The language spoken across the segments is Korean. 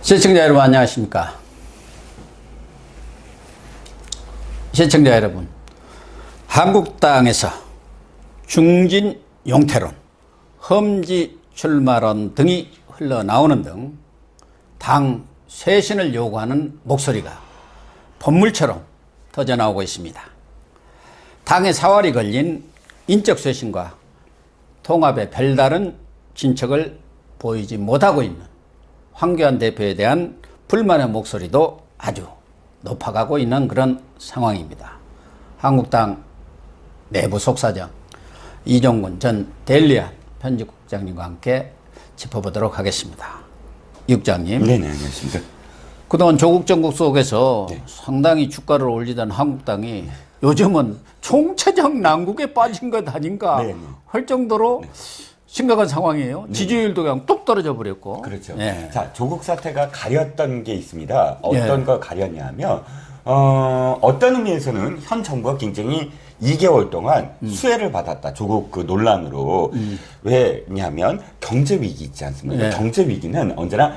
시청자 여러분 안녕하십니까. 시청자 여러분, 한국당에서 중진 용태론, 험지 출마론 등이 흘러나오는 등 당 쇄신을 요구하는 목소리가 번물처럼 터져나오고 있습니다. 당의 사활이 걸린 인적 쇄신과 통합의 별다른 진척을 보이지 못하고 있는 황교안 대표에 대한 불만의 목소리도 아주 높아가고 있는 그런 상황입니다. 한국당 내부 속사정 이종근 전 데일리안 편집국장님과 함께 짚어보도록 하겠습니다. 이 국장님. 네, 안녕하십니까. 그동안 조국 정국 속에서 상당히 주가를 올리던 한국당이 요즘은 총체적 난국에 빠진 것 아닌가 할 정도로 심각한 상황이에요. 지지율도 그냥 뚝 떨어져 버렸고. 그렇죠. 자, 조국 사태가 가렸던 게 있습니다. 어떤 걸 가렸냐면 어떤 의미에서는 현 정부가 굉장히 2개월 동안 수혜를 받았다. 조국 그 논란으로. 왜냐하면 경제 위기 있지 않습니까? 경제 위기는 언제나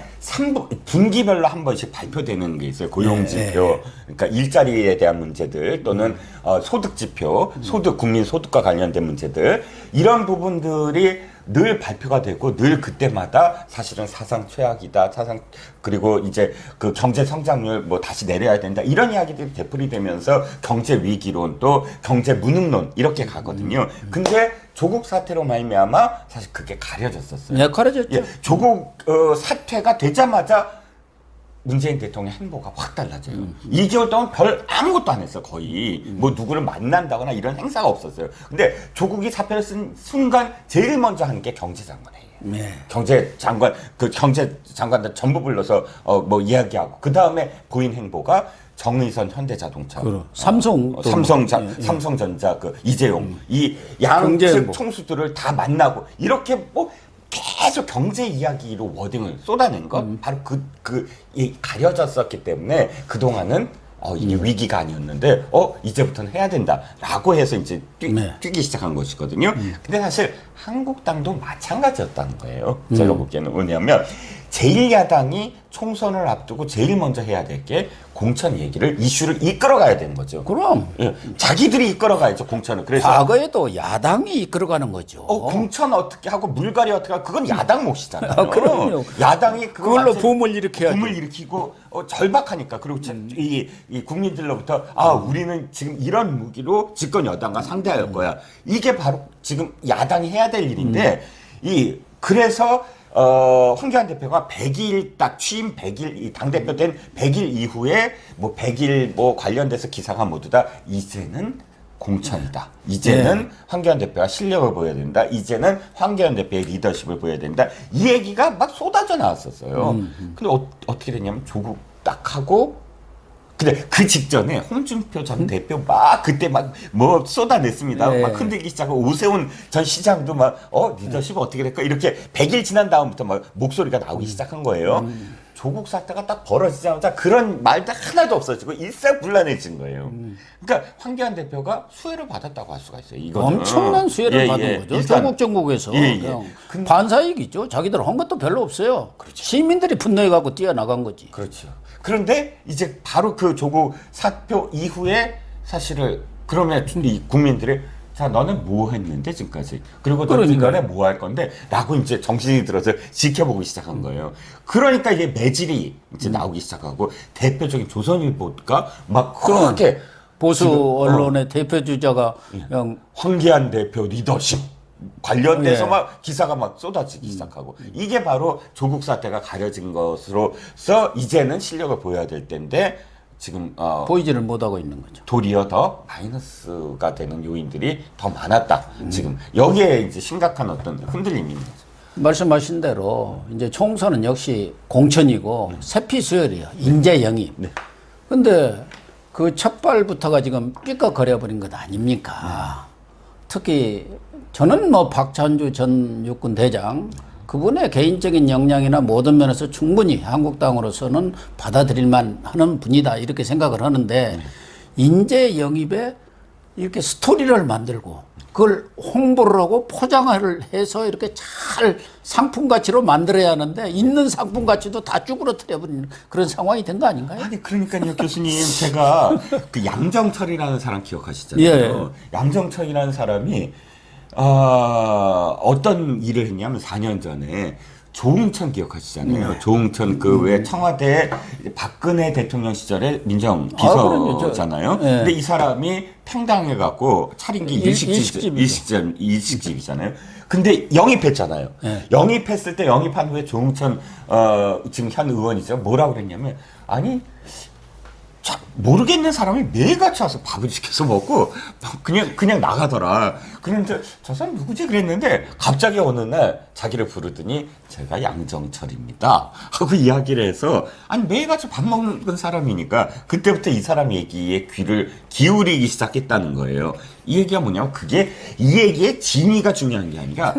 분기별로 한 번씩 발표되는 게 있어요. 고용 지표, 그러니까 일자리에 대한 문제들 또는 소득 지표, 국민 소득과 관련된 문제들, 이런 부분들이 늘 발표가 되고 늘 그때마다 사실은 사상 최악이다. 그리고 이제 그 경제 성장률 뭐 다시 내려야 된다. 이런 이야기들이 되풀이되면서 경제 위기론 또 경제 무능론 이렇게 가거든요. 근데 조국 사태로 말미암아 사실 그게 가려졌었어요. 네, 가려졌죠. 조국 사태가 되자마자 문재인 대통령 행보가 확 달라져요. 2개월 동안 별 아무것도 안 했어, 거의. 뭐 누구를 만난다거나 이런 행사가 없었어요. 근데 조국이 사표를 쓴 순간 제일 먼저 한 게 경제장관회의예요. 경제장관, 그 경제장관들 전부 불러서 뭐 이야기하고 그 다음에 보인 행보가 정의선 현대자동차, 삼성전자 그 이재용 이 양측 총수들을 다 만나고 이렇게 뭐 계속 경제 이야기로 워딩을 쏟아낸 건 바로 이 가려졌었기 때문에 그동안은 이게 위기가 아니었는데 이제부터는 해야 된다라고 해서 이제 뛰기 시작한 것이거든요. 근데 사실 한국당도 마찬가지였다는 거예요. 제가 보기에는 뭐냐면 제1야당이 총선을 앞두고 제일 먼저 해야 될 게 공천 얘기를 이슈를 이끌어가야 되는 거죠. 그럼 자기들이 이끌어가야죠, 공천을. 그래서 과거에도 야당이 이끌어가는 거죠. 공천 어떻게 하고 물갈이 어떻게 하고 그건 야당 몫이잖아요. 그럼요. 야당이 그걸로 붐을 일으켜야죠. 붐을 일으키고 절박하니까. 그리고 이 국민들로부터 우리는 지금 이런 무기로 집권 여당과 상대할 거야. 이게 바로 지금 야당이 해야 될 일인데 그래서 황교안 대표가 100일 딱 취임 100일 당대표 된 100일 이후에 뭐 100일 뭐 관련돼서 기사가 모두 다 이제는 공천이다. 이제는 황교안 대표가 실력을 보여야 된다. 이제는 황교안 대표의 리더십을 보여야 된다. 이 얘기가 막 쏟아져 나왔었어요. 근데 어떻게 됐냐면 조국 딱 하고 근데 그 직전에 홍준표 전 대표 그때 뭐 쏟아냈습니다. 막 흔들기 시작하고 오세훈 전 시장도 리더십 어떻게 될까 이렇게 100일 지난 다음부터 막 목소리가 나오기 시작한 거예요. 조국 사태가 딱 벌어지자마자 그런 말도 하나도 없어지고 일사불란해진 거예요. 그러니까 황교안 대표가 수혜를 받았다고 할 수가 있어요. 이거는 엄청난 수혜를 받은 거죠. 일단, 조국 정국에서 반사이익이죠. 자기들 한 것도 별로 없어요. 그렇죠. 시민들이 분노해갖고 뛰어나간 거지. 그렇죠. 그런데 이제 바로 그 조국 사표 이후에 사실을 그러면 이 국민들이 자 너는 뭐 했는데 지금까지 그리고 너 이번에 뭐 할 건데 라고 이제 정신이 들어서 지켜보기 시작한 거예요. 그러니까 이게 매질이 이제 나오기 시작하고 대표적인 조선일보가 막 그렇게 보수 언론의 대표 주자가 그냥 황교안 대표 리더십 관련돼서 막 기사가 막 쏟아지기 시작하고 이게 바로 조국 사태가 가려진 것으로서 이제는 실력을 보여야 될 텐데 지금 보이지를 못하고 있는 거죠. 도리어 더 마이너스가 되는 요인들이 더 많았다. 지금 여기에 이제 심각한 어떤 흔들림이 있는 거죠. 말씀하신 대로 이제 총선은 역시 공천이고 세피수열이에요. 인재 영입. 근데 그 첫발부터가 지금 삐걱거려 버린 것 아닙니까? 특히 저는 뭐 박찬주 전 육군 대장 그분의 개인적인 역량이나 모든 면에서 충분히 한국당으로서는 받아들일만 하는 분이다 이렇게 생각을 하는데 인재 영입에 이렇게 스토리를 만들고 그걸 홍보를 하고 포장을 해서 이렇게 잘 상품 가치로 만들어야 하는데 있는 상품 가치도 다 쭈그러뜨려 버리는 그런 상황이 된 거 아닌가요? 아니 그러니까요 교수님 제가 그 양정철이라는 사람 기억하시잖아요. 예. 양정철이라는 사람이 어떤 일을 했냐면 4년 전에 조응천 기억하시잖아요. 조응천 그 왜 청와대 박근혜 대통령 시절에 민정 비서잖아요. 예. 근데 이 사람이 팽당해갖고 차린 게 일식집이죠. 일식집이잖아요. 근데 영입했잖아요. 예. 영입했을 때 영입한 후에 조응천 지금 현 의원이죠. 뭐라고 그랬냐면 아니 모르겠는 사람이 매일같이 와서 밥을 시켜서 먹고 그냥 나가더라. 그런데 저 사람 누구지 그랬는데 갑자기 어느 날 자기를 부르더니 제가 양정철입니다 하고 이야기를 해서 아니 매일같이 밥 먹는 사람이니까 그때부터 이 사람 얘기에 귀를 기울이기 시작했다는 거예요. 이 얘기가 뭐냐면 그게 이 얘기의 진위가 중요한 게 아니라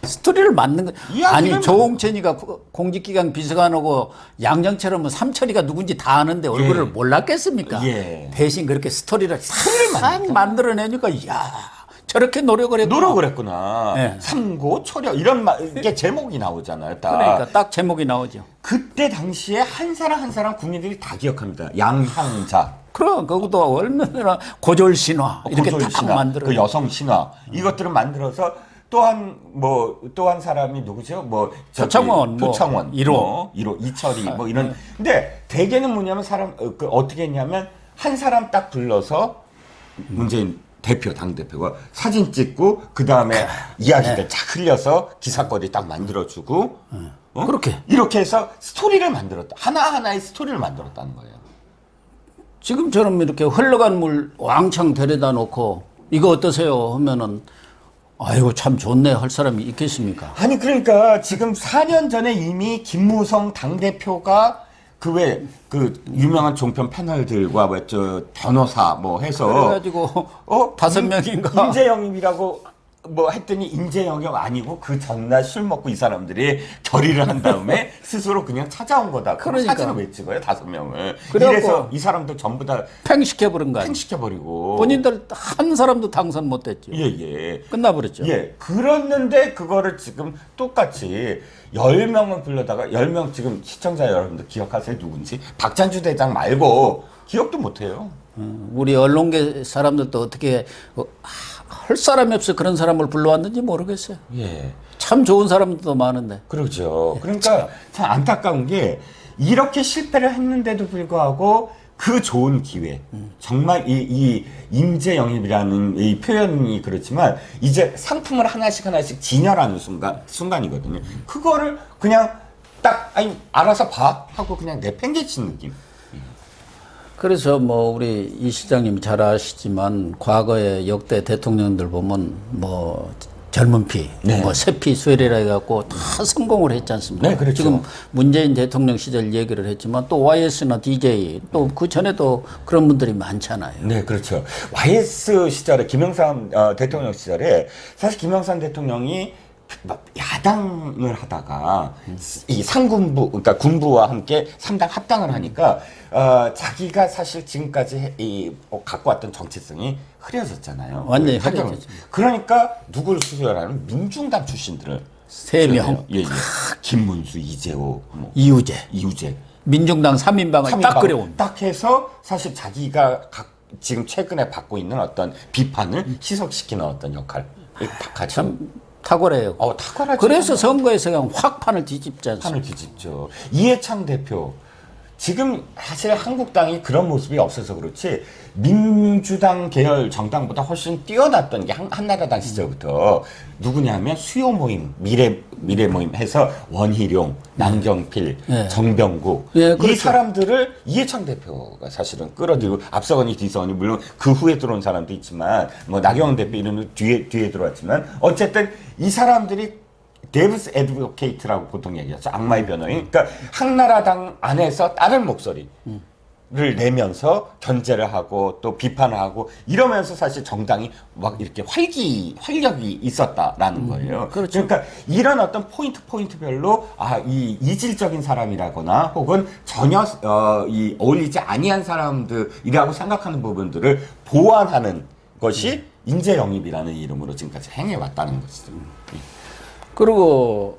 스토리를 만든 거. 아니 이야기를 조홍천이가 공직기강 비서관하고 양정철은 뭐 삼철이가 누군지 다 아는데 얼굴을 몰랐겠습니까? 예. 대신 그렇게 스토리를 싹 만들어내니까 이야 저렇게 노력을 했구나. 예. 삼고 초려 이런 게 제목이 나오잖아요. 딱. 그러니까 딱 제목이 나오죠. 그때 당시에 한 사람 한 사람 국민들이 다 기억합니다. 양향자, 그럼 그것도 얼마나 고졸 신화 이렇게 고졸 딱 신화, 만들어. 그 여성 신화 이것들을 만들어서 또 한 사람이 누구죠? 표창원, 표창원, 1호. 1호, 이철이 뭐 이런. 근데 대개는 뭐냐면 어떻게 했냐면 한 사람 딱 불러서 문재인 대표, 당대표가 사진 찍고, 그 다음에 이야기들 쫙 흘려서 기사거리 딱 만들어주고, 그렇게. 이렇게 해서 스토리를 만들었다. 하나하나의 스토리를 만들었다는 거예요. 지금처럼 이렇게 흘러간 물 왕창 데려다 놓고 이거 어떠세요 하면은 아이고 참 좋네 할 사람이 있겠습니까? 아니, 그러니까 지금 4년 전에 이미 김무성 당대표가 그 유명한 종편 패널들과 변호사 해서 그래가지고 5명인가 인재영입이라고 했더니 인재영입 아니고 그 전날 술 먹고 이 사람들이 결의를 한 다음에 스스로 그냥 찾아온 거다. 그러니까. 사진을 왜 찍어요? 5명을. 그래갖고 이래서 이 사람들 전부 다 팽시켜버린 거 아니에요? 팽시켜버리고. 본인들 한 사람도 당선 못 됐죠. 예. 끝나버렸죠. 예. 그랬는데 그거를 지금 똑같이 10명을 불러다가 10명 지금 시청자 여러분들 기억하세요? 누군지? 박찬주 대장 말고 기억도 못해요. 우리 언론계 사람들도 어떻게 할 사람이 없어 그런 사람을 불러왔는지 모르겠어요. 예. 참 좋은 사람들도 많은데. 그렇죠. 그러니까 참 안타까운 게 이렇게 실패를 했는데도 불구하고 그 좋은 기회. 정말 이 인재 영입이라는 이 표현이 그렇지만 이제 상품을 하나씩 진열하는 순간이거든요. 그거를 그냥 딱 알아서 봐 하고 그냥 내팽개친 느낌. 그래서 우리 이 시장님이 잘 아시지만 과거에 역대 대통령들 보면 젊은 피, 네. 새피 수혈이라 해갖고 다 성공을 했지 않습니까? 네, 그렇죠. 지금 문재인 대통령 시절 얘기를 했지만 또 YS나 DJ 또 그 전에도 그런 분들이 많잖아요. 네, 그렇죠. YS 시절에 김영삼 대통령 시절에 사실 김영삼 대통령이 야당을 하다가 이 상군부, 그러니까 군부와 함께 3당 합당을 하니까 자기가 사실 지금까지 갖고 왔던 정체성이 흐려졌잖아요. 완전히 흐려졌죠. 그러니까 누구를 수혈하는 민중당 출신들을 3명. 예. 김문수, 이재호, 이우재. 민중당 3인방을 딱 그려옵니다. 딱 해서 사실 자기가 지금 최근에 받고 있는 어떤 비판을 희석시키는 어떤 역할을 딱 하죠. 참 탁월해요. 탁월하죠. 그래서 선거에서 그냥 확 판을 뒤집지 않습니까? 판을 뒤집죠. 이해창 대표. 지금 사실 한국당이 그런 모습이 없어서 그렇지 민주당 계열 정당보다 훨씬 뛰어났던 게 한나라당 시절부터 누구냐면 수요 모임, 미래 모임 해서 원희룡, 남경필, 정병국 이 사람들을 이해창 대표가 사실은 끌어들이고 앞서거니 뒤서거니 물론 그 후에 들어온 사람도 있지만 나경원 대표 이름은 뒤에 들어왔지만 어쨌든 이 사람들이 데브스 애드보케이트라고 보통 얘기하죠. 악마의 변호인. 그러니까 한나라당 안에서 다른 목소리를 내면서 견제를 하고 또 비판을 하고 이러면서 사실 정당이 막 이렇게 활력이 있었다라는 거예요. 그렇죠. 그러니까 이런 어떤 포인트별로 이 이질적인 사람이라거나 혹은 전혀 어울리지 아니한 사람들이라고 생각하는 부분들을 보완하는 것이 인재 영입이라는 이름으로 지금까지 행해왔다는 것이죠. 그리고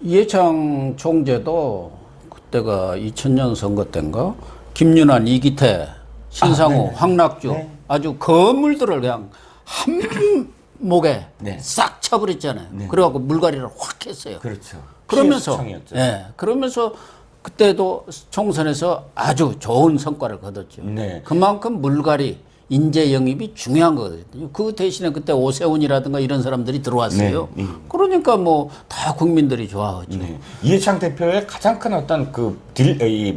이해창 총재도 그때가 2000년 선거 때인가 김윤환, 이기태, 신상호, 황낙주 네. 아주 거물들을 그냥 한 목에 네. 싹 쳐버렸잖아요. 네. 그래갖고 물갈이를 확 했어요. 그렇죠. 그러면서 피해수청이었죠. 그러면서 그때도 총선에서 아주 좋은 성과를 거뒀죠. 네. 그만큼 물갈이 인재 영입이 중요한 거거든요. 그 대신에 그때 오세훈이라든가 이런 사람들이 들어왔어요. 네. 그러니까 뭐 다 국민들이 좋아하죠. 네. 이해창 대표의 가장 큰 어떤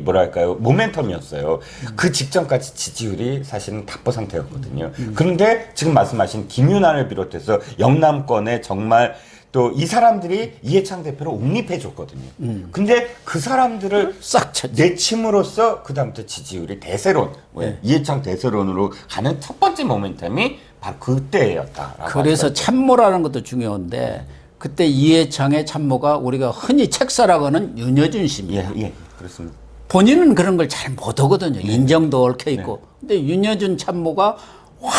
뭐랄까요, 모멘텀이었어요. 그 직전까지 지지율이 사실은 답보 상태였거든요. 그런데 지금 말씀하신 김윤환을 비롯해서 영남권에 정말 또 이 사람들이 이해창 대표를 옹립해 줬거든요. 근데 그 사람들을 싹 쳤죠. 내침으로써 그다음부터 지지율이 대세론, 이해창 대세론으로 가는 첫 번째 모멘텀이 바로 그때였다. 그래서 참모라는 것도 중요한데 그때 이해창의 참모가 우리가 흔히 책사라고 하는 윤여준 씨입니다. 예, 그렇습니다. 본인은 그런 걸 잘 못하거든요. 인정도 얽혀 있고. 근데 윤여준 참모가 확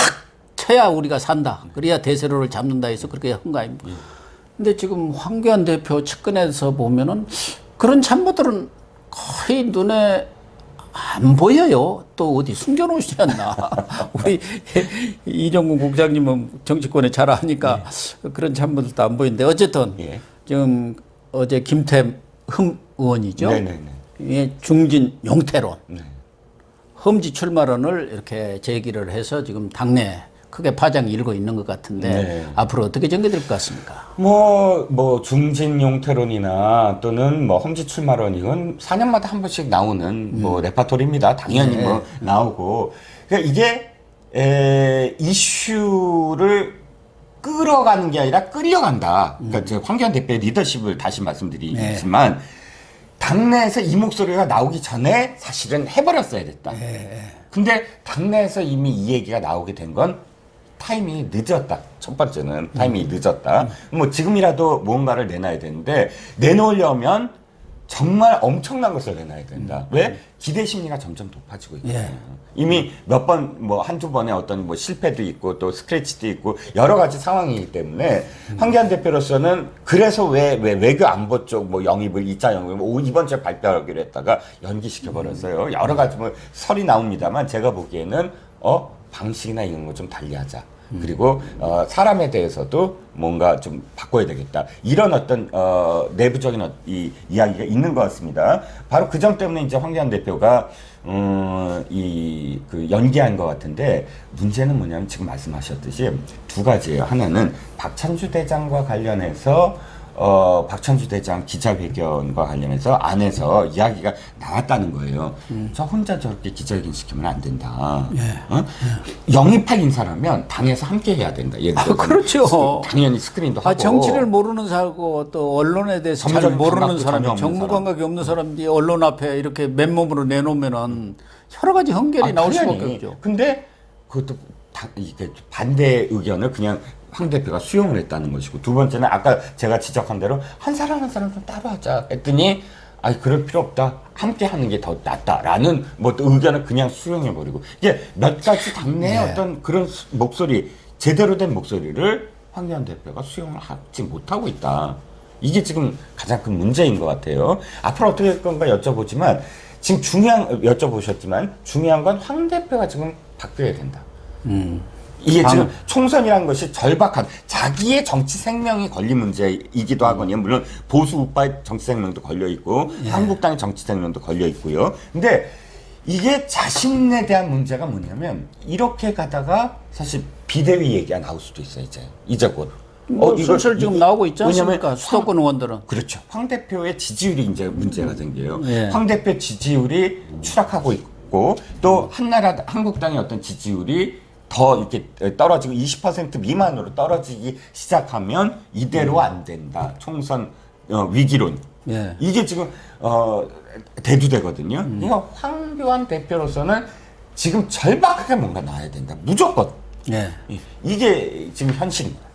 쳐야 우리가 산다. 그래야 대세로를 잡는다 해서 그렇게 한 거 아닙니까? 근데 지금 황교안 대표 측근에서 보면은 그런 참모들은 거의 눈에 안 보여요. 또 어디 숨겨놓으시지 않나. 우리 이정근 국장님은 정치권에 잘 아니까 그런 참모들도 안 보이는데 어쨌든 지금 어제 김태흠 의원이죠. 예, 중진 용태론, 험지 출마론을 이렇게 제기를 해서 지금 당내 크게 파장이 일고 있는 것 같은데 앞으로 어떻게 전개될 것 같습니까? 뭐 중진 용태론이나 또는 뭐 험지 출마론 이건 4년마다 한 번씩 나오는 뭐 레파토리입니다. 당연히 뭐 나오고 그러니까 이게 이슈를 끌어가는 게 아니라 끌려간다. 그러니까 제가 황교안 대표의 리더십을 다시 말씀드리지만 당내에서 이 목소리가 나오기 전에 사실은 해버렸어야 됐다. 근데 당내에서 이미 이 얘기가 나오게 된 건 타이밍이 늦었다. 첫 번째는 타이밍이 늦었다. 뭐 지금이라도 뭔가를 내놔야 되는데 내놓으려면 정말 엄청난 것을 내놔야 된다. 왜? 기대 심리가 점점 높아지고 있거든요. 이미 몇 번, 뭐 한두 번의 어떤 뭐 실패도 있고 또 스크래치도 있고 여러 가지 상황이기 때문에 황교안 대표로서는 그래서 왜 외교 안보 쪽 뭐 영입을 2차 영입을 이번 주에 발표하기로 했다가 연기시켜 버렸어요. 여러 가지 뭐 설이 나옵니다만 제가 보기에는 방식이나 이런 거 좀 달리하자. 그리고 사람에 대해서도 뭔가 좀 바꿔야 되겠다. 이런 어떤 내부적인 이 이야기가 있는 것 같습니다. 바로 그 점 때문에 이제 황교안 대표가 그 연기한 것 같은데 문제는 뭐냐면 지금 말씀하셨듯이 두 가지예요. 하나는 박찬주 대장과 관련해서 박찬주 대장 기자회견과 관련해서 안에서 이야기가 나왔다는 거예요. 저 혼자 저렇게 기자회견 시키면 안 된다. 영입할 인사라면 당에서 함께 해야 된다. 예를 들어 그렇죠. 당연히 스크린도 하고. 정치를 모르는 사람하고 또 언론에 대해서 잘 모르는 사람이 정무 감각이 없는 사람들이 언론 앞에 이렇게 맨몸으로 내놓으면은 여러 가지 흥결이 나올 수밖에 없죠. 근데 그것도 이게 반대 의견을 그냥 황 대표가 수용을 했다는 것이고 두 번째는 아까 제가 지적한 대로 한 사람 한 사람 좀 따로 하자 했더니 그럴 필요 없다. 함께 하는 게 더 낫다라는 뭐 의견을 그냥 수용해 버리고 이게 몇 가지 당내의 어떤 그런 목소리 제대로 된 목소리를 황교안 대표가 수용을 하지 못하고 있다. 이게 지금 가장 큰 문제인 것 같아요. 앞으로 어떻게 할 건가 여쭤보지만 지금 여쭤보셨지만 중요한 건 황 대표가 지금 바뀌어야 된다. 이게 지금 총선이라는 것이 절박한 자기의 정치 생명이 걸린 문제이기도 하거든요. 물론 보수 우파의 정치 생명도 걸려 있고 한국당의 정치 생명도 걸려 있고요. 근데 이게 자신에 대한 문제가 뭐냐면 이렇게 가다가 사실 비대위 얘기가 나올 수도 있어요. 이제 곧. 슬슬 지금 나오고 있지 않습니까? 수도권 의원들은. 그렇죠. 황 대표의 지지율이 이제 문제가 생겨요. 황 대표 지지율이 추락하고 있고 또 한국당의 어떤 지지율이 더 이렇게 떨어지고 20% 미만으로 떨어지기 시작하면 이대로 안 된다. 총선 위기론. 이게 지금 대두되거든요. 그러니까 황교안 대표로서는 지금 절박하게 뭔가 나와야 된다. 무조건. 이게 지금 현실입니다.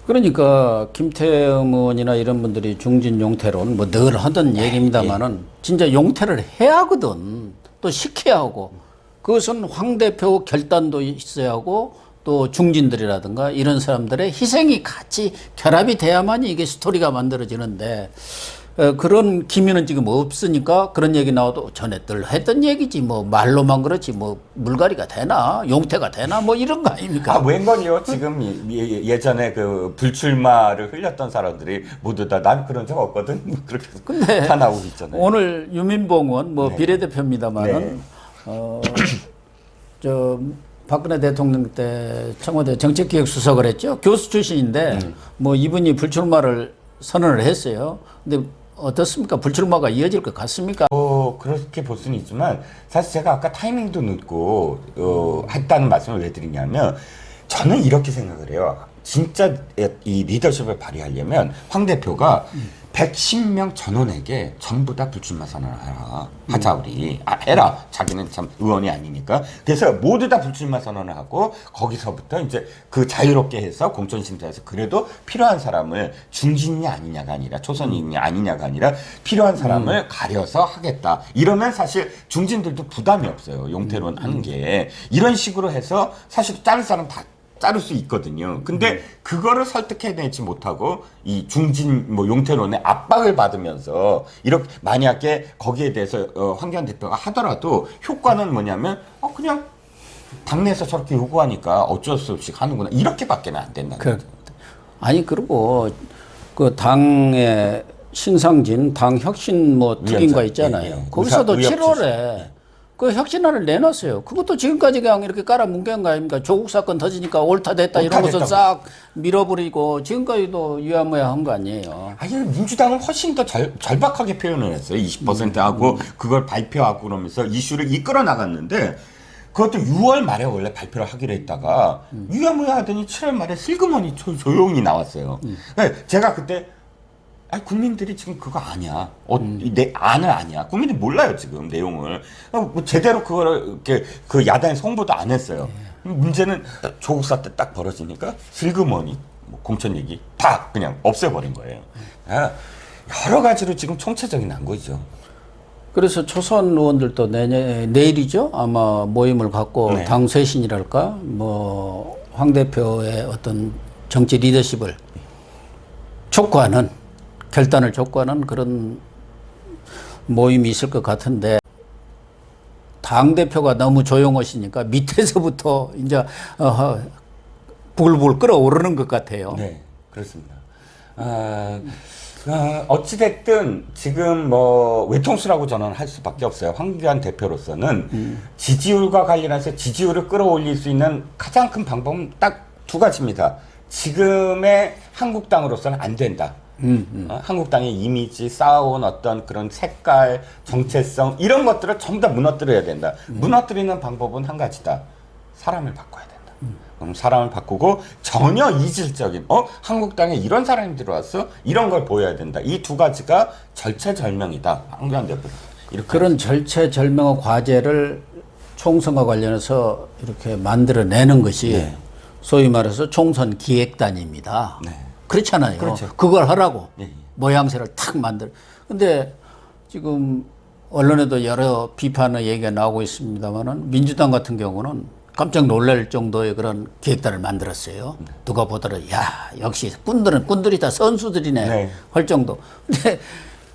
그러니까 김태흠 의원이나 이런 분들이 중진 용태론 뭐 늘 하던 얘기입니다만은 진짜 용태를 해야 하거든. 또 시켜야 하고. 그것은 황 대표 결단도 있어야 하고 또 중진들이라든가 이런 사람들의 희생이 같이 결합이 돼야만이 이게 스토리가 만들어지는데 그런 기미는 지금 없으니까 그런 얘기 나와도 전에 늘 했던 얘기지 뭐 말로만 그렇지 뭐 물갈이가 되나 용태가 되나 뭐 이런 거 아닙니까? 아, 웬건이요. 지금 예전에 그 불출마를 흘렸던 사람들이 모두 다 난 그런 적 없거든. 그렇게 근데 다 나오고 있잖아요. 오늘 유민봉은 뭐 네. 비례대표입니다만은 저 박근혜 대통령 때 청와대 정책기획수석을 했죠. 교수 출신인데 뭐 이분이 불출마를 선언을 했어요. 근데 어떻습니까? 불출마가 이어질 것 같습니까? 그렇게 볼 수는 있지만 사실 제가 아까 타이밍도 늦고 했다는 말씀을 왜 드리냐면 저는 이렇게 생각을 해요. 진짜 이 리더십을 발휘하려면 황 대표가 110명 전원에게 전부 다 불출마 선언을 하자 우리. 해라. 자기는 참 의원이 아니니까. 그래서 모두 다 불출마 선언을 하고 거기서부터 이제 그 자유롭게 해서 공천심사에서 그래도 필요한 사람을 중진이 아니냐가 아니라 초선인이 아니냐가 아니라 필요한 사람을 가려서 하겠다. 이러면 사실 중진들도 부담이 없어요. 용태론 하는 게. 이런 식으로 해서 사실 자를 사람 다 자를 수 있거든요. 근데 그거를 설득해내지 못하고 이 중진 뭐 용태론에 압박을 받으면서 이렇게 만약에 거기에 대해서 황교안 대표가 하더라도 효과는 뭐냐면 그냥 당내에서 저렇게 요구하니까 어쩔 수 없이 하는구나 이렇게밖에는 안 된다는 거죠. 아니 그리고 그 당의 신상진 당 혁신 뭐 특인가 있잖아요. 예. 거기서도 의협 7월에 그 혁신안을 내놨어요. 그것도 지금까지 그냥 이렇게 깔아뭉갠 거 아닙니까? 조국 사건 터지니까 옳다 됐다 이러고서 싹 밀어버리고 지금까지도 유야무야한 거 아니에요. 아니 민주당은 훨씬 더 절박하게 표현을 했어요. 20%하고 그걸 발표하고 그러면서 이슈를 이끌어 나갔는데 그것도 6월 말에 원래 발표를 하기로 했다가 유야무야 하더니 7월 말에 슬그머니 조용히 나왔어요. 그러니까 제가 그때 국민들이 지금 그거 아니야. 내 안을 아니야. 국민들이 몰라요 지금 내용을. 뭐 제대로 그거를 이렇게 그 야당이 송보도 안 했어요. 문제는 조국 사태 딱 벌어지니까 슬그머니 뭐 공천 얘기 다 그냥 없애버린 거예요. 여러 가지로 지금 총체적인 난 거죠. 그래서 초선 의원들도 내일이죠 아마 모임을 갖고 네. 당 쇄신이랄까 뭐 황 대표의 어떤 정치 리더십을 촉구하는 결단을 촉구하는 그런 모임이 있을 것 같은데 당 대표가 너무 조용하시니까 밑에서부터 이제 불불 끓어오르는 것 같아요. 네, 그렇습니다. 어찌됐든 지금 뭐 외통수라고 저는 할 수밖에 없어요. 황교안 대표로서는 지지율과 관련해서 지지율을 끌어올릴 수 있는 가장 큰 방법은 딱 두 가지입니다. 지금의 한국당으로서는 안 된다. 한국당의 이미지, 쌓아온 어떤 그런 색깔, 정체성 이런 것들을 전부 다 무너뜨려야 된다. 무너뜨리는 방법은 한 가지다. 사람을 바꿔야 된다. 그럼 사람을 바꾸고 전혀 이질적인 한국당에 이런 사람이 들어왔어? 이런 걸 보여야 된다. 이 두 가지가 절체절명이다. 황교안 대표. 이렇게 그런 절체절명의 과제를 총선과 관련해서 이렇게 만들어내는 것이 네. 소위 말해서 총선 기획단입니다. 네. 그렇잖아요. 그렇죠. 그걸 하라고 네. 모양새를 탁 만들. 근데 지금 언론에도 여러 비판의 얘기가 나오고 있습니다만은 민주당 같은 경우는 깜짝 놀랄 정도의 그런 기획단을 만들었어요. 누가 보더라도 야 역시 꾼들은 꾼들이다 선수들이네 네. 할 정도. 근데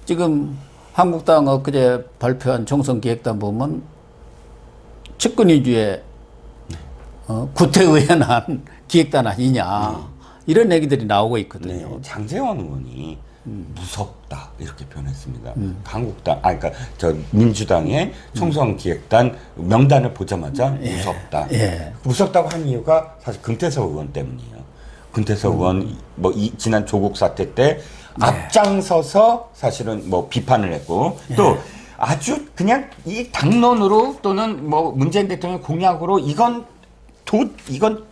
지금 한국당 엊그제 발표한 총선 기획단 보면 측근 위주의 구태의연한 기획단 아니냐 이런 얘기들이 나오고 있거든요. 네, 장제원 의원이 무섭다 이렇게 표현했습니다. 한국당, 그러니까 저 민주당의 총선 기획단 명단을 보자마자 무섭다. 예. 무섭다고 한 이유가 사실 금태섭 의원 때문이에요. 금태섭 의원 뭐 지난 조국 사태 때 앞장서서 사실은 뭐 비판을 했고 또 아주 그냥 이 당론으로 또는 뭐 문재인 대통령 공약으로 이건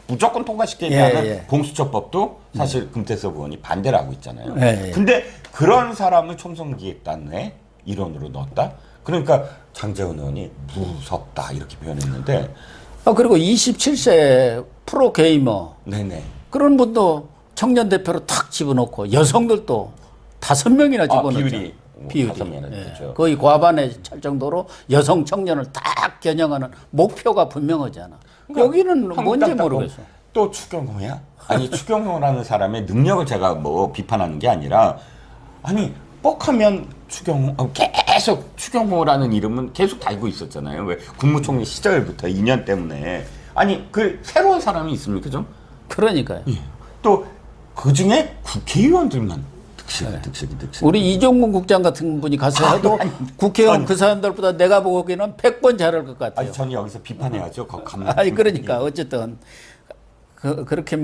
무조건 통과시키겠다는 예. 공수처법도 사실 금태섭 의원이 반대를 하고 있잖아요. 예. 근데 그런 사람을 총선기획단에 일원으로 넣었다? 그러니까 장제원 의원이 무섭다 이렇게 표현했는데 그리고 27세 프로게이머 네네. 그런 분도 청년 대표로 탁 집어넣고 여성들도 5명이나 집어넣죠. 비율이 5명이나 되죠. 거의 과반에 찰 정도로 여성 청년을 딱 겨냥하는 목표가 분명하잖아. 그러니까 여기는 뭔지 한국당 모르겠어. 또 추경호야? 아니 추경호라는 사람의 능력을 제가 뭐 비판하는 게 아니라 아니 뻑하면 추경호 계속 추경호라는 이름은 계속 달고 있었잖아요. 왜 국무총리 시절부터 2년 때문에 아니 그 새로운 사람이 있습니까 좀? 그러니까요. 예. 또 그중에 국회의원들만 득실. 우리 이종문 국장 같은 분이 가서 해도 국회의원 그 사람들보다 내가 보기에는 100번 잘할 것 같아요. 아니 저는 여기서 비판해야죠. 아니 그러니까 어쨌든 그렇게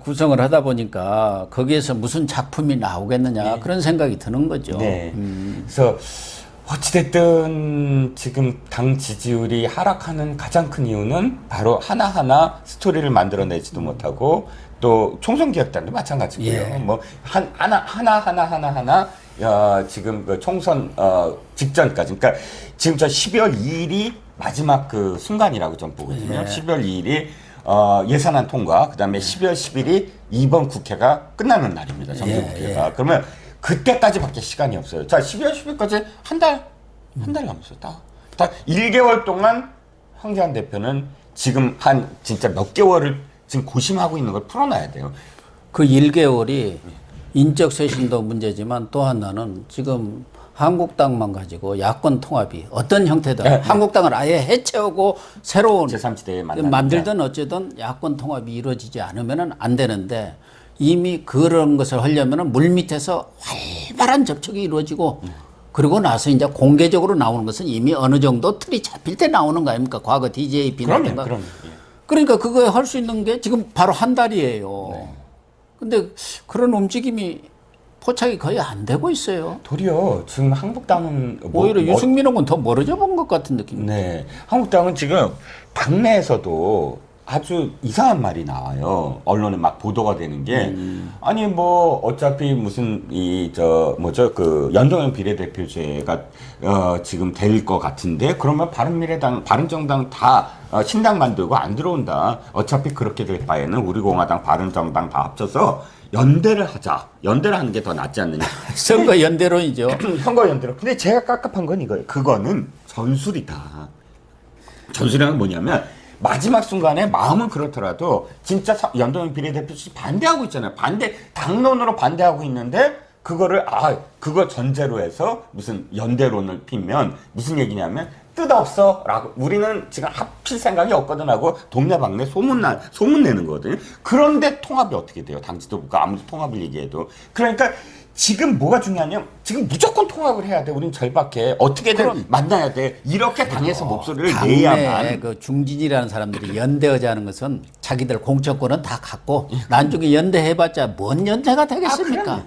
구성을 하다 보니까 거기에서 무슨 작품이 나오겠느냐 그런 생각이 드는 거죠. 네. 그래서 어찌됐든 지금 당 지지율이 하락하는 가장 큰 이유는 바로 하나하나 스토리를 만들어내지도 못하고 또 총선 기획단도 마찬가지고요. 예. 뭐 하나 지금 그 총선 직전까지 그러니까 지금 저 12월 2일이 마지막 그 순간이라고 좀 보거든요. 예. 12월 2일이 예산안 통과, 그다음에 12월 10일이 이번 국회가 끝나는 날입니다. 정기국회가. 그러면 그때까지밖에 시간이 없어요. 자, 12월 10일까지 한 달 남았어요. 딱 1개월 동안 황교안 대표는 지금 한 진짜 몇 개월을 지금 고심하고 있는 걸 풀어놔야 돼요. 그 1개월이 인적 쇄신도 문제지만 또 하나는 지금 한국당만 가지고 야권 통합이 어떤 형태든 네. 한국당을 아예 해체하고 새로운 제3지대에 만들든 어쨌든 야권 통합이 이루어지지 않으면 안 되는데 이미 그런 것을 하려면 물밑에서 활발한 접촉이 이루어지고 그리고 나서 이제 공개적으로 나오는 것은 이미 어느 정도 틀이 잡힐 때 나오는 거 아닙니까? 과거 DJP라든가. 그럼요. 그러니까 그거 할 수 있는 게 지금 바로 한 달이에요. 근데 그런 움직임이 포착이 거의 안 되고 있어요. 도리어 지금 한국당은 오히려 유승민하고는 더 멀어져 본 것 같은 느낌. 네, 한국당은 지금 당내에서도 아주 이상한 말이 나와요. 언론에 막 보도가 되는 게 아니 뭐 어차피 무슨 그 연동형 비례대표제가 지금 될 것 같은데 그러면 바른미래당, 바른정당 다 신당 만들고 안 들어온다. 어차피 그렇게 될 바에는 우리공화당, 바른정당 다 합쳐서 연대를 하자. 연대를 하는 게 더 낫지 않느냐. 선거 연대론이죠. 선거 연대론. 근데 제가 깝깝한 건 이거예요. 그거는 전술이다. 전술이란 뭐냐면 마지막 순간에 마음은 그렇더라도 진짜 연동형 비례대표씩 반대하고 있잖아요. 당론으로 반대하고 있는데 그거를 그거 전제로 해서 무슨 연대론을 피면 무슨 얘기냐면 뜻없어 라고 우리는 지금 합칠 생각이 없거든 하고 동네방네 소문 내는 거거든요. 그런데 통합이 어떻게 돼요? 당 지도부가 아무리 통합을 얘기해도. 그러니까 지금 뭐가 중요하냐면 지금 무조건 통합을 해야 돼. 우린 절박해. 어떻게든 만나야 돼. 이렇게 당에서 목소리를 내야만. 그 중진이라는 사람들이 연대하자는 것은 자기들 공천권은 다 갖고 나중에 연대해봤자 뭔 연대가 되겠습니까?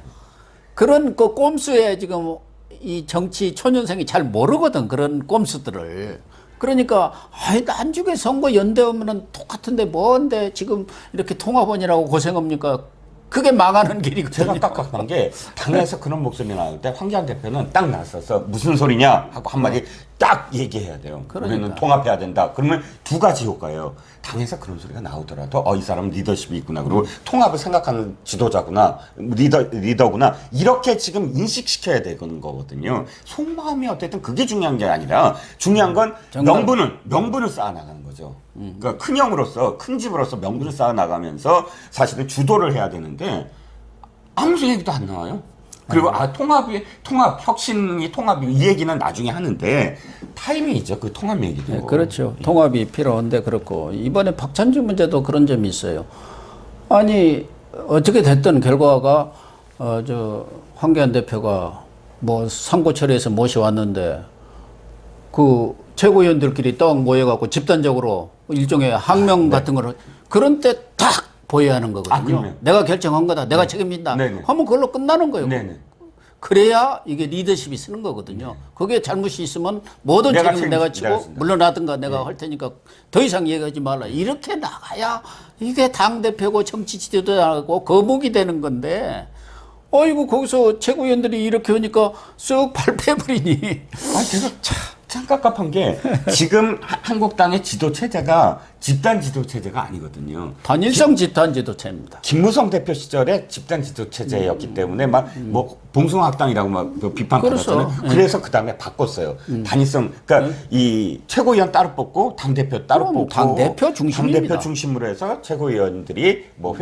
그런 그 꼼수에 지금 이 정치 초년생이 잘 모르거든. 그런 꼼수들을. 그러니까 나중에 선거 연대하면은 똑같은데 뭔데 지금 이렇게 통합원이라고 고생합니까? 그게 망하는 길이거든요. 제가 깝깝한 게 당에서 그런 목소리 나올 때 황교안 대표는 딱 나서서 무슨 소리냐 하고 한마디 딱 얘기해야 돼요. 그러니까. 우리는 통합해야 된다. 그러면 두 가지 효과예요. 당에서 그런 소리가 나오더라도 이 사람은 리더십이 있구나. 그리고 통합을 생각하는 지도자구나. 리더구나. 이렇게 지금 인식시켜야 되는 거거든요. 속마음이 어쨌든 그게 중요한 게 아니라 중요한 건 명분을 쌓아나가는 거죠. 그러니까 큰 형으로서 큰 집으로서 명분을 쌓아나가면서 사실은 주도를 해야 되는데 아무 얘기도 안 나와요. 그리고 혁신이 통합이 이 얘기는 나중에 하는데 타이밍이죠. 그 통합 얘기도. 네, 그렇죠. 통합이 필요한데 그렇고 이번에 박찬주 문제도 그런 점이 있어요. 아니 어떻게 됐든 결과가 황교안 대표가 뭐 상고 처리해서 모셔왔는데 그 최고위원들끼리 딱 모여갖고 집단적으로 일종의 항명 같은 거를 그런 때 딱 보여야 하는 거거든요. 내가 결정한 거다. 내가 책임진다. 네네. 하면 그걸로 끝나는 거예요. 네네. 그래야 이게 리더십이 쓰는 거거든요. 거기에 잘못이 있으면 모든 책임을 내가 지고 물러나든가 내가 할 테니까 더 이상 얘기하지 말라. 이렇게 나가야 이게 당대표고 정치 지도자고 거북이 되는 건데 어이구 거기서 최고위원들이 이렇게 하니까 쓱 발표해버리니. 제가 참 깝깝한 게 지금 한국당의 지도 체제가 집단 지도 체제가 아니거든요. 단일성 집단 지도체입니다. 김무성 대표 시절에 집단 지도 체제였기 때문에 막 뭐 봉숭아학당이라고 막 비판받았잖아요. 그렇죠. 그래서 그 다음에 바꿨어요. 단일성, 그러니까 이 최고위원 따로 뽑고 당 대표 따로 그럼 뽑고 당대표 중심입니다. 당대표 중심으로 해서 최고위원들이 뭐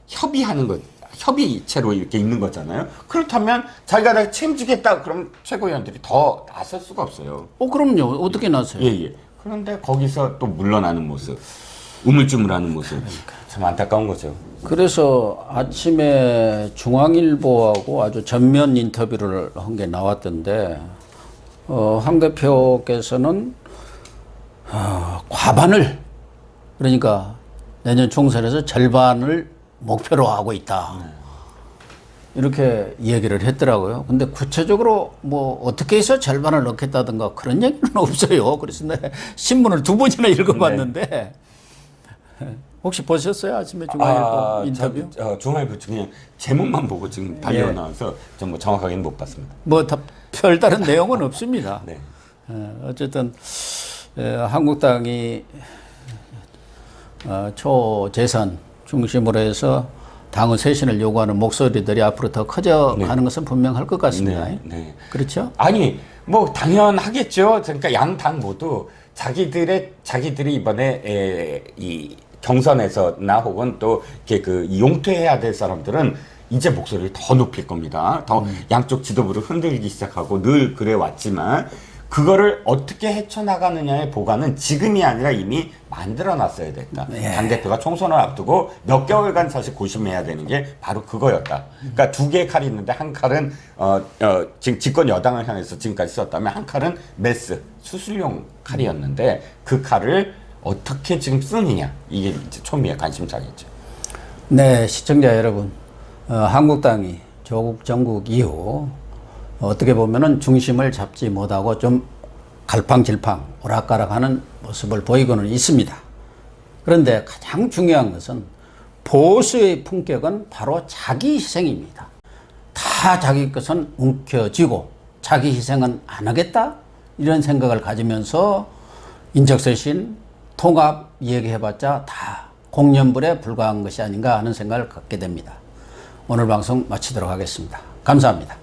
협의하는 거. 협의체로 이렇게 있는 거잖아요. 그렇다면 자기가 다 책임지겠다 그럼 최고위원들이 더 나설 수가 없어요. 그럼요. 어떻게 나서요? 예. 그런데 거기서 또 물러나는 모습, 우물쭈물하는 모습, 참 안타까운 거죠. 그래서 아침에 중앙일보하고 아주 전면 인터뷰를 한 게 나왔던데, 황 대표께서는 과반을, 그러니까 내년 총선에서 절반을 목표로 하고 있다. 이렇게 얘기를 했더라고요. 근데 구체적으로 뭐 어떻게 해서 절반을 넣겠다든가 그런 얘기는 없어요. 그래서 내가 신문을 2번이나 읽어봤는데 혹시 보셨어요? 아침에 중앙일보 인터뷰? 중앙일보 그냥 제목만 보고 지금 달려 나와서 좀 뭐 정확하게는 못 봤습니다. 뭐 다 별다른 내용은 없습니다. 네. 어쨌든 한국당이 초재선 중심으로 해서 당의 쇄신을 요구하는 목소리들이 앞으로 더 커져가는 것은 분명할 것 같습니다. 네. 그렇죠? 아니 뭐 당연하겠죠. 그러니까 양 당 모두 자기들이 이번에 이 경선에서나 혹은 또 이렇게 그 용퇴해야 될 사람들은 이제 목소리를 더 높일 겁니다. 더 양쪽 지도부를 흔들기 시작하고 늘 그래 왔지만 그거를 어떻게 헤쳐나가느냐의 보관은 지금이 아니라 이미 만들어 놨어야 됐다. 당대표가 총선을 앞두고 몇 개월간 사실 고심해야 되는 게 바로 그거였다. 그러니까 2개의 칼이 있는데 한 칼은 지금 집권 여당을 향해서 지금까지 썼다면 한 칼은 메스, 수술용 칼이었는데 그 칼을 어떻게 지금 쓰느냐. 이게 이제 초미의 관심사겠죠. 네, 시청자 여러분. 한국당이 조국 정국 이후 어떻게 보면은 중심을 잡지 못하고 좀 갈팡질팡 오락가락하는 모습을 보이고는 있습니다. 그런데 가장 중요한 것은 보수의 품격은 바로 자기 희생입니다. 다 자기 것은 움켜쥐고 자기 희생은 안 하겠다 이런 생각을 가지면서 인적쇄신, 통합 얘기해봤자 다 공연불에 불과한 것이 아닌가 하는 생각을 갖게 됩니다. 오늘 방송 마치도록 하겠습니다. 감사합니다.